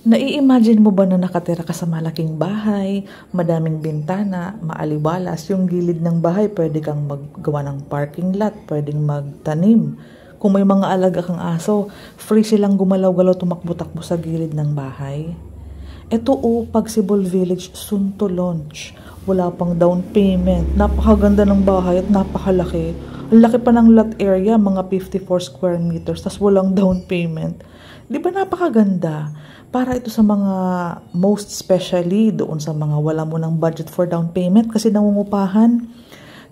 Nai-imagine mo ba na nakatira ka sa malaking bahay, madaming bintana, maaliwalas, yung gilid ng bahay, pwede kang maggawa ng parking lot, pwedeng magtanim. Kung may mga alaga kang aso, free silang gumalaw-galaw, tumakbo-takbo sa gilid ng bahay. Ito Pagsibol Village, soon to launch. Wala pang down payment. Napakaganda ng bahay at napakalaki. Ang laki pa ng lot area, mga 54 square meters, tas walang down payment. Di ba napakaganda? Para ito sa mga most especially doon sa mga wala mo ng budget for down payment kasi nangungupahan.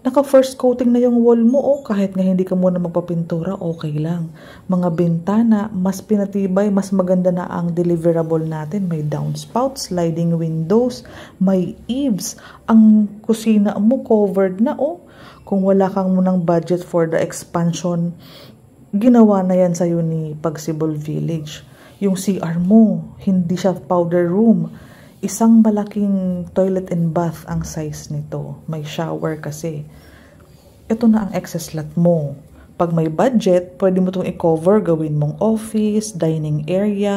Naka first coating na yung wall mo kahit nga hindi ka muna magpapintura, okay lang. Mga bintana, mas pinatibay, mas maganda na ang deliverable natin. May downspout, sliding windows, may eaves. Ang kusina mo covered na Kung wala kang munang budget for the expansion, ginawa na yan sa'yo ni Pagsibol Village. Yung CR mo, hindi siya powder room. Isang malaking toilet and bath ang size nito. May shower kasi. Ito na ang excess lot mo. Pag may budget, pwede mo itong i-cover, gawin mong office, dining area.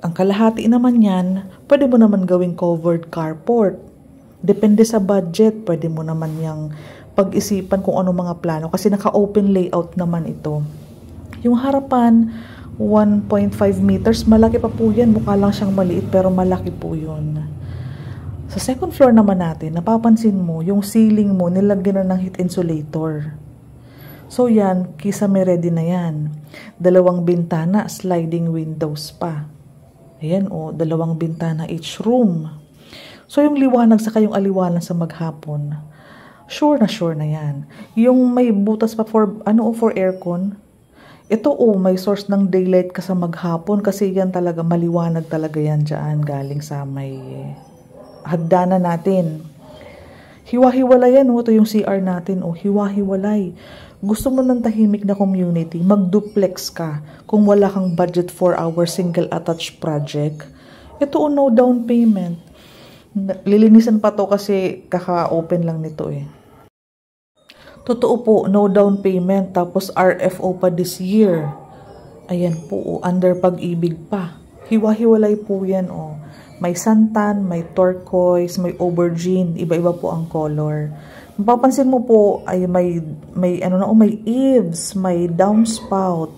Ang kalahati naman yan, pwede mo naman gawing covered carport. Depende sa budget, pwede mo naman yung pag-isipan kung ano mga plano kasi naka-open layout naman ito. Yung harapan, 1.5 meters, malaki pa po yan. Mukha lang siyang maliit pero malaki po yun. Sa second floor naman natin, napapansin mo, yung ceiling mo, nilagyan na ng heat insulator. So yan, kisame ready na yan. 2 bintana, sliding windows pa. Ayan 2 bintana each room. So yung liwanag saka yung aliwanag sa maghapon, sure na yan. Yung may butas pa for aircon, ito may source ng daylight ka sa maghapon kasi yan talaga, maliwanag talaga yan dyan galing sa may hagdanan natin. Hiwa-hiwalay yan ito yung CR natin hiwa-hiwalay. Gusto mo ng tahimik na community, mag-duplex ka kung wala kang budget for our single attached project. Ito no down payment. Lilinisan pa to kasi kaka-open lang nito Totoo po, no down payment, tapos RFO pa this year. Ayan po, under Pag-ibig pa. Hiwa-hiwalay po yan May santan, may turquoise, may aubergine, iba-iba po ang color. Mapapansin mo po ay may eaves, may downspout.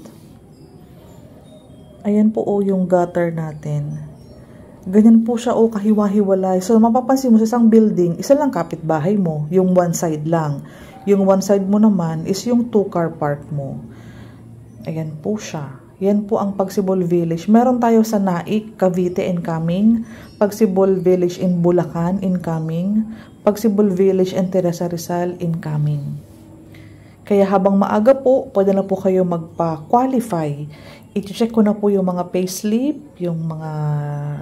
Ayan po yung gutter natin. Ganyan po siya kahiwa-hiwalay. So mapapansin mo sa isang building, isa lang kapitbahay mo, yung one side lang. Yung one side mo naman is yung 2-car park mo. Ayan po siya. Yan po ang Pagsibol Village. Meron tayo sa Naik, Cavite incoming. Pagsibol Village in Bulacan incoming. Pagsibol Village in Teresa Rizal incoming. Kaya habang maaga po, pwede na po kayo magpa-qualify. I-check ko na po yung mga payslip, yung mga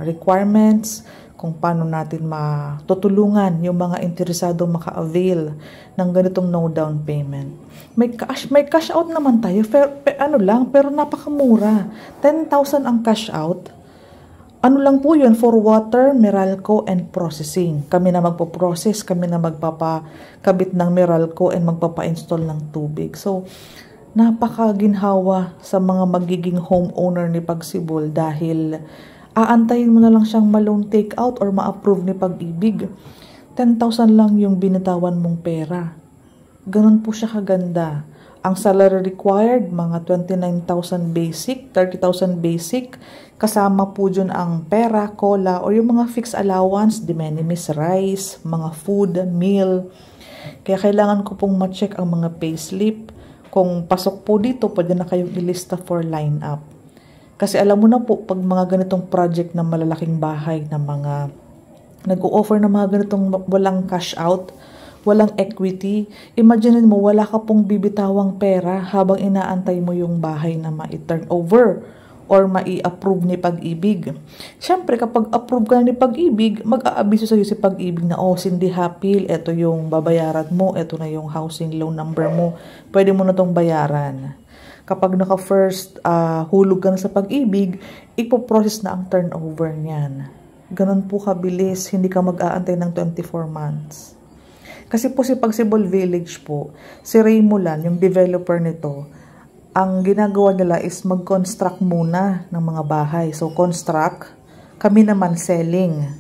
requirements, kung paano natin matutulungan yung mga interesado maka-avail ng ganitong no down payment. May cash out naman tayo, pero napakamura. 10,000 ang cash out. Ano lang po yun, for water, Meralco, and processing. Kami na magpo-process, kami na magpapakabit ng Meralco and magpapa-install ng tubig. So, napakaginhawa sa mga magiging homeowner ni Pagsibol dahil aantayin mo na lang siyang ma-loan take out or ma-approve ni Pag-ibig. 10,000 lang yung binitawan mong pera. Ganon po siya kaganda. Ang salary required, mga 29,000 basic, 30,000 basic. Kasama po dyan ang pera, cola, or yung mga fixed allowance, de minimis rice, mga food, meal. Kaya kailangan ko pong ma-check ang mga payslip. Kung pasok po dito, pwede na kayong ilista for line-up. Kasi alam mo na po, pag mga ganitong project na malalaking bahay, na mga nag-o-offer na mga ganitong walang cash out, walang equity, imagine mo, wala ka pong bibitawang pera habang inaantay mo yung bahay na ma-turn over or mai-approve ni Pag-ibig. Siyempre, kapag approve ka ni Pag-ibig, mag-aabiso sa'yo si Pag-ibig na, Cindy Hapil, ito yung babayaran mo, ito na yung housing loan number mo, pwede mo na itong bayaran. Kapag naka-first hulog ka na sa Pag-ibig, ipoprocess na ang turnover niyan. Ganon po kabilis, hindi ka mag-aantay ng 24 months. Kasi po si Pagsibol Village po, si Ray Mulan, yung developer nito, ang ginagawa nila is mag-construct muna ng mga bahay. So, construct, kami naman selling.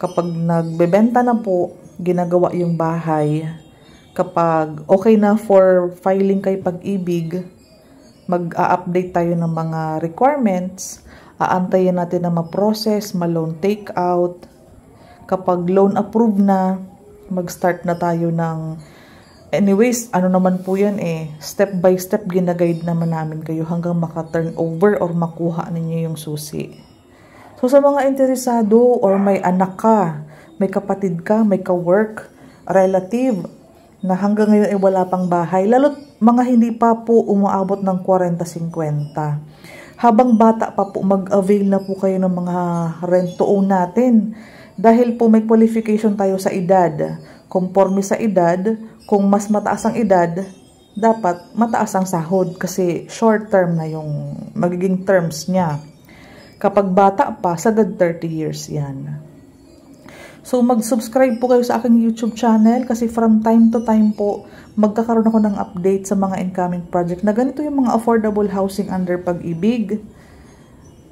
Kapag nagbebenta na po, ginagawa yung bahay. Kapag okay na for filing kay Pag-ibig, mag-a-update tayo ng mga requirements, aantayin natin na ma-process, ma-loan take-out. Kapag loan approved na, mag-start na tayo ng... Anyways, ano naman po yan step by step ginaguide naman namin kayo hanggang maka-turn over or makuha ninyo yung susi. So sa mga interesado or may anak ka, may kapatid ka, may ka-work, relative, na hanggang ngayon ay wala pang bahay, lalo't mga hindi pa po umaabot ng 40-50. Habang bata pa po, mag-avail na po kayo ng mga rent-to-own natin. Dahil po may qualification tayo sa edad. Conforme sa edad, kung mas mataas ang edad, dapat mataas ang sahod kasi short term na yung magiging terms niya. Kapag bata pa, sagad 30 years yan. So, mag-subscribe po kayo sa aking YouTube channel kasi from time to time po, magkakaroon ako ng update sa mga incoming project na ganito yung mga affordable housing under Pag-ibig.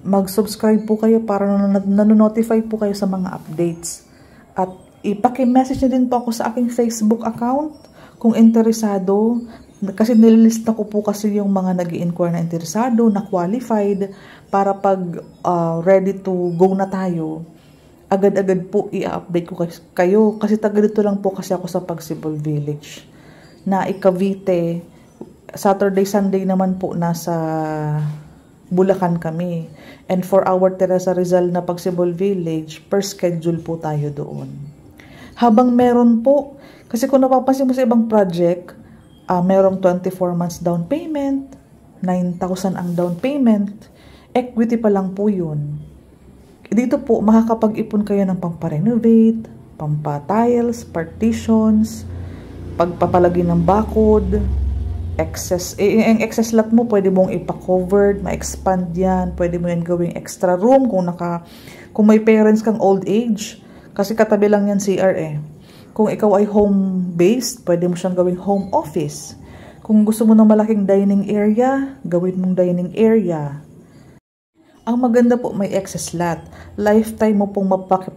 Mag-subscribe po kayo para nanonotify po kayo sa mga updates. At ipaki-message nyo din po ako sa aking Facebook account kung interesado. Kasi nililista ko po kasi yung mga nag-i-inquire na interesado, na qualified, para pag ready to go na tayo, agad-agad po i-update ko kayo. Kasi taga dito lang po kasi ako sa Pagsibol Village. Na Cavite, Saturday, Sunday naman po nasa Bulacan kami. And for our Teresa Rizal na Pagsibol Village, per schedule po tayo doon. Habang meron po, kasi kung napapansin mo sa ibang project, merong 24 months down payment, 9,000 ang down payment, equity pa lang po yun. Dito po, makakapag-ipon kayo ng pampa-renovate, pampa-tiles, partitions, pagpapalagay ng bakod, excess, yung excess lot mo, pwede mong ipa-covered, ma-expand yan, pwede mo yan gawing extra room kung may parents kang old age, kasi katabi lang yan CR Kung ikaw ay home-based, pwede mo siyang gawing home office. Kung gusto mo ng malaking dining area, gawin mong dining area. Ang maganda po, may excess lot. Lifetime mo pong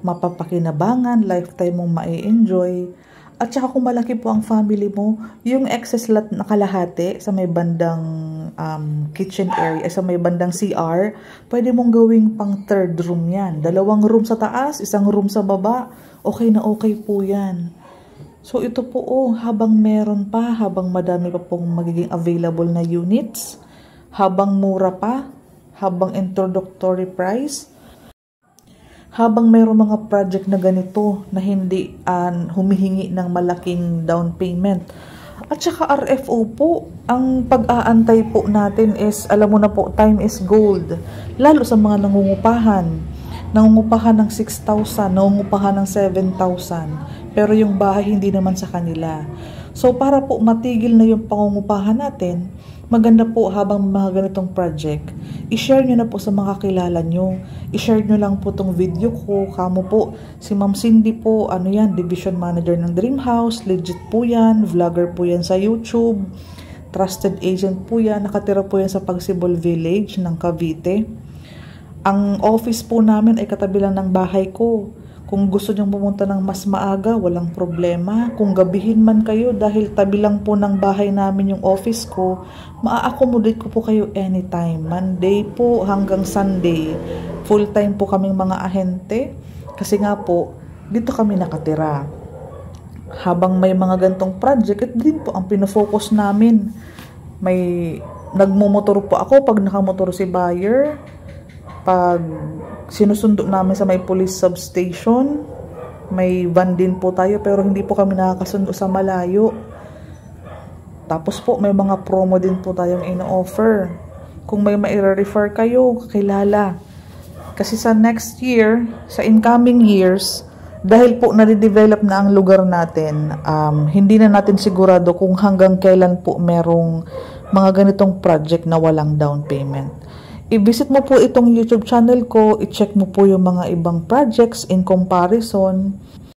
mapapakinabangan, lifetime mong ma-enjoy. At saka kung malaki po ang family mo, yung excess lot na kalahati sa may bandang kitchen area, sa may bandang CR, pwede mong gawing pang third room yan. 2 room sa taas, 1 room sa baba. Okay na okay po yan. So ito po habang meron pa, habang madami pa pong magiging available na units, habang mura pa, habang introductory price, habang mayroong mga project na ganito na hindi humihingi ng malaking down payment. At saka RFO po, ang pag-aantay po natin is, alam mo na po, time is gold. Lalo sa mga nangungupahan ng 6,000, nangungupahan ng 7,000. Pero yung bahay hindi naman sa kanila. So para po matigil na yung pangungupahan natin, maganda po habang mga ganitong project, i-share nyo na po sa mga kilala nyo. I-share nyo lang po tong video ko. Kamo po, si Ma'am Cindy po, Division Manager ng Dream House. Legit po yan. Vlogger po yan sa YouTube. Trusted agent po yan. Nakatira po yan sa Pagsibol Village ng Cavite. Ang office po namin ay katabi lang ng bahay ko. Kung gusto nyong pumunta ng mas maaga, walang problema. Kung gabihin man kayo, dahil tabi lang po ng bahay namin yung office ko, maa-accommodate ko po kayo anytime. Monday po hanggang Sunday. Full-time po kaming mga ahente. Kasi nga po, dito kami nakatira. Habang may mga gantong project, ito din po ang pinofocus namin. May nagmumotor po ako pag nakamotor si buyer. Pag sinusundo namin sa may police substation, may van din po tayo pero hindi po kami nakakasundo sa malayo. Tapos po may mga promo din po tayong ino-offer. Kung may maire-refer kayo, kakilala. Kasi sa next year, sa incoming years, dahil po nade-develop na ang lugar natin, hindi na natin sigurado kung hanggang kailan po merong mga ganitong project na walang down payment. I-visit mo po itong YouTube channel ko, i-check mo po yung mga ibang projects in comparison.